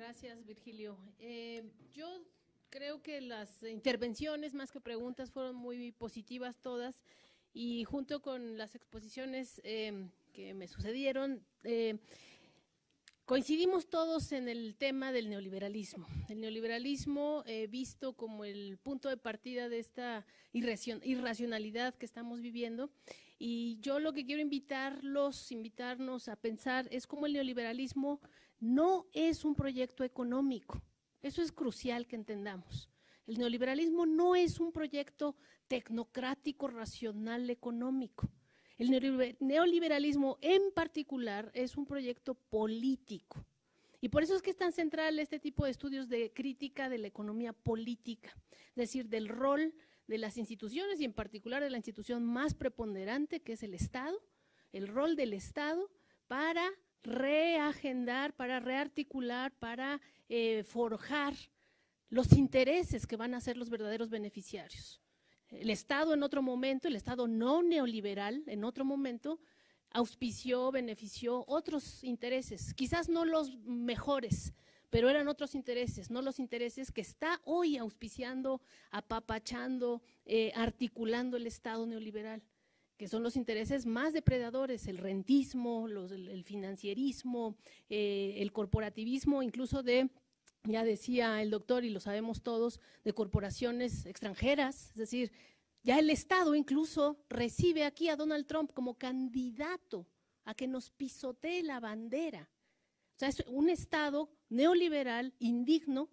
Gracias, Virgilio. Yo creo que las intervenciones, más que preguntas, fueron muy positivas todas, y junto con las exposiciones que me sucedieron, coincidimos todos en el tema del neoliberalismo. El neoliberalismo visto como el punto de partida de esta irracionalidad que estamos viviendo, y yo lo que quiero invitarnos a pensar es cómo el neoliberalismo no es un proyecto económico. Eso es crucial que entendamos. El neoliberalismo no es un proyecto tecnocrático, racional, económico. El neoliberalismo en particular es un proyecto político. Y por eso es que es tan central este tipo de estudios de crítica de la economía política, es decir, del rol de las instituciones y en particular de la institución más preponderante, que es el Estado, el rol del Estado para reagendar, para rearticular, para forjar los intereses que van a ser los verdaderos beneficiarios. El Estado en otro momento, el Estado no neoliberal, en otro momento, auspició, benefició otros intereses, quizás no los mejores, pero eran otros intereses, no los intereses que está hoy auspiciando, apapachando, articulando el Estado neoliberal, que son los intereses más depredadores, el rentismo, el financierismo, el corporativismo, incluso ya decía el doctor y lo sabemos todos, de corporaciones extranjeras, es decir, ya el Estado incluso recibe aquí a Donald Trump como candidato a que nos pisotee la bandera. O sea, es un Estado neoliberal indigno,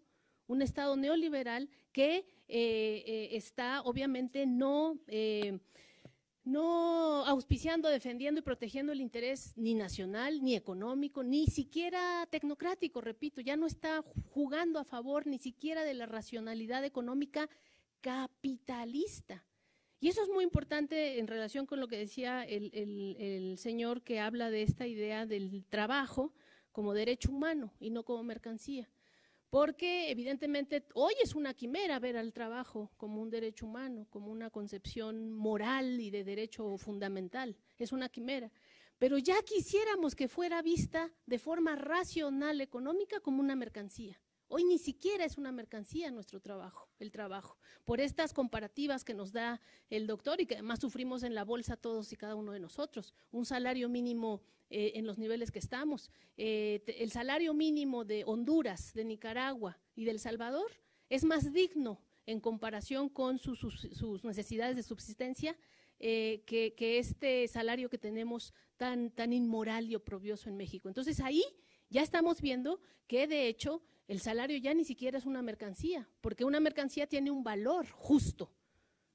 un Estado neoliberal que está obviamente no auspiciando, defendiendo y protegiendo el interés ni nacional, ni económico, ni siquiera tecnocrático, repito, ya no está jugando a favor ni siquiera de la racionalidad económica capitalista. Y eso es muy importante en relación con lo que decía el señor que habla de esta idea del trabajo como derecho humano y no como mercancía. Porque evidentemente hoy es una quimera ver al trabajo como un derecho humano, como una concepción moral y de derecho fundamental, es una quimera. Pero ya quisiéramos que fuera vista de forma racional, económica, como una mercancía. Hoy ni siquiera es una mercancía nuestro trabajo, el trabajo, por estas comparativas que nos da el doctor y que además sufrimos en la bolsa todos y cada uno de nosotros. Un salario mínimo en los niveles que estamos, el salario mínimo de Honduras, de Nicaragua y de El Salvador es más digno en comparación con sus necesidades de subsistencia que este salario que tenemos tan inmoral y oprobioso en México. Entonces ahí ya estamos viendo que de hecho el salario ya ni siquiera es una mercancía, porque una mercancía tiene un valor justo.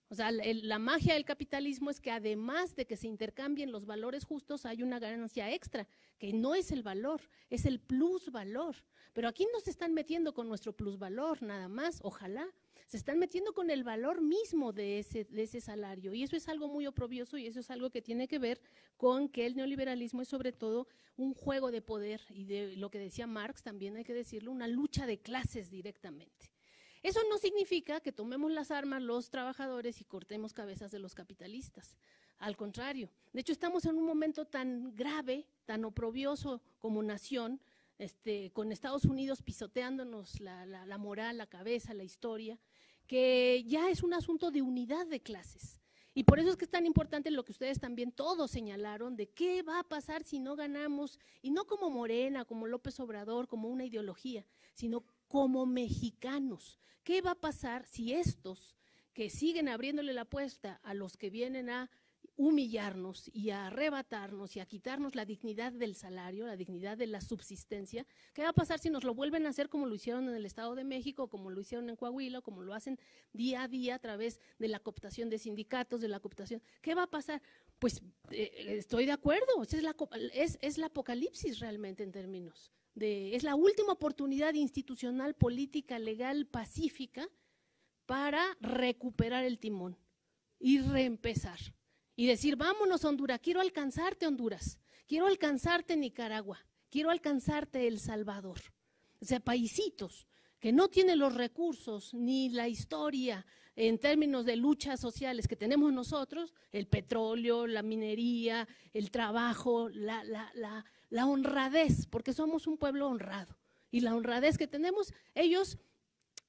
O sea, la magia del capitalismo es que además de que se intercambien los valores justos, hay una ganancia extra, que no es el valor, es el plusvalor. Pero aquí no se están metiendo con nuestro plusvalor nada más, ojalá, se están metiendo con el valor mismo de ese salario. Y eso es algo muy oprobioso y eso es algo que tiene que ver con que el neoliberalismo es sobre todo un juego de poder y de lo que decía Marx, también hay que decirlo, una lucha de clases directamente. Eso no significa que tomemos las armas los trabajadores y cortemos cabezas de los capitalistas. Al contrario, de hecho estamos en un momento tan grave, tan oprobioso como nación, con Estados Unidos pisoteándonos la moral, la cabeza, la historia, que ya es un asunto de unidad de clases. Y por eso es que es tan importante lo que ustedes también todos señalaron de qué va a pasar si no ganamos, y no como Morena, como López Obrador, como una ideología, sino como mexicanos. ¿Qué va a pasar si estos que siguen abriéndole la puerta a los que vienen a humillarnos y a arrebatarnos y a quitarnos la dignidad del salario, la dignidad de la subsistencia, qué va a pasar si nos lo vuelven a hacer como lo hicieron en el Estado de México, como lo hicieron en Coahuila, como lo hacen día a día a través de la cooptación de sindicatos, de la cooptación? ¿Qué va a pasar? Pues estoy de acuerdo, es la apocalipsis realmente en términos es la última oportunidad institucional, política, legal, pacífica para recuperar el timón y reempezar. Y decir, vámonos Honduras, quiero alcanzarte Honduras, quiero alcanzarte Nicaragua, quiero alcanzarte El Salvador. O sea, paisitos que no tienen los recursos ni la historia en términos de luchas sociales que tenemos nosotros, el petróleo, la minería, el trabajo, la honradez, porque somos un pueblo honrado y la honradez que tenemos, ellos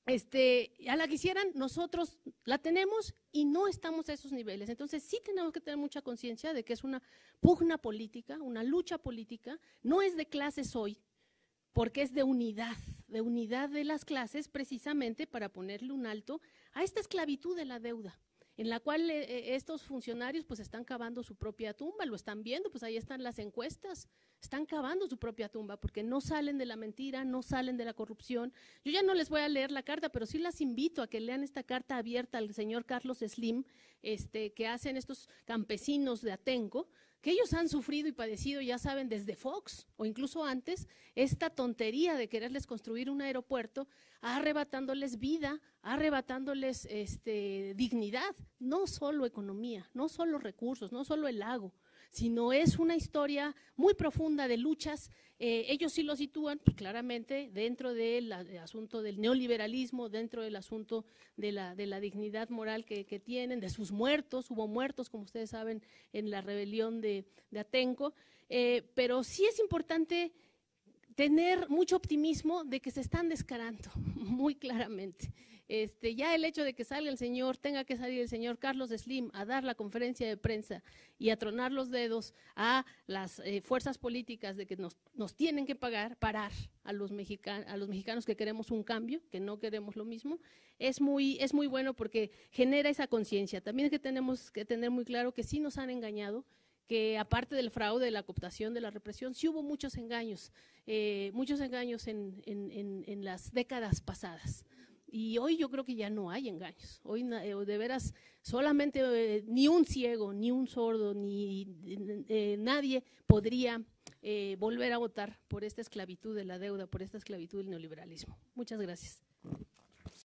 ya la quisieran, nosotros la tenemos y no estamos a esos niveles. Entonces sí tenemos que tener mucha conciencia de que es una pugna política, una lucha política, no es de clases hoy, porque es de unidad de las clases, precisamente para ponerle un alto a esta esclavitud de la deuda, en la cual estos funcionarios pues están cavando su propia tumba, lo están viendo, pues ahí están las encuestas, están cavando su propia tumba porque no salen de la mentira, no salen de la corrupción. Yo ya no les voy a leer la carta, pero sí las invito a que lean esta carta abierta al señor Carlos Slim, que hacen estos campesinos de Atenco, que ellos han sufrido y padecido, ya saben, desde Fox o incluso antes, esta tontería de quererles construir un aeropuerto, arrebatándoles vida, arrebatándoles dignidad, no solo economía, no solo recursos, no solo el lago, sino es una historia muy profunda de luchas. Ellos sí lo sitúan pues, claramente dentro del asunto del neoliberalismo, dentro del asunto de la dignidad moral que tienen, de sus muertos. Hubo muertos, como ustedes saben, en la rebelión de Atenco, pero sí es importante tener mucho optimismo de que se están descarando muy claramente. Ya el hecho de que salga tenga que salir el señor Carlos Slim a dar la conferencia de prensa y a tronar los dedos a las fuerzas políticas de que nos tienen que parar a los mexicanos que queremos un cambio, que no queremos lo mismo, es muy bueno porque genera esa conciencia. También es que tenemos que tener muy claro que sí nos han engañado, que aparte del fraude, de la cooptación, de la represión, sí hubo muchos engaños en las décadas pasadas. Y hoy yo creo que ya no hay engaños. Hoy de veras solamente ni un ciego, ni un sordo, ni nadie podría volver a votar por esta esclavitud de la deuda, por esta esclavitud del neoliberalismo. Muchas gracias.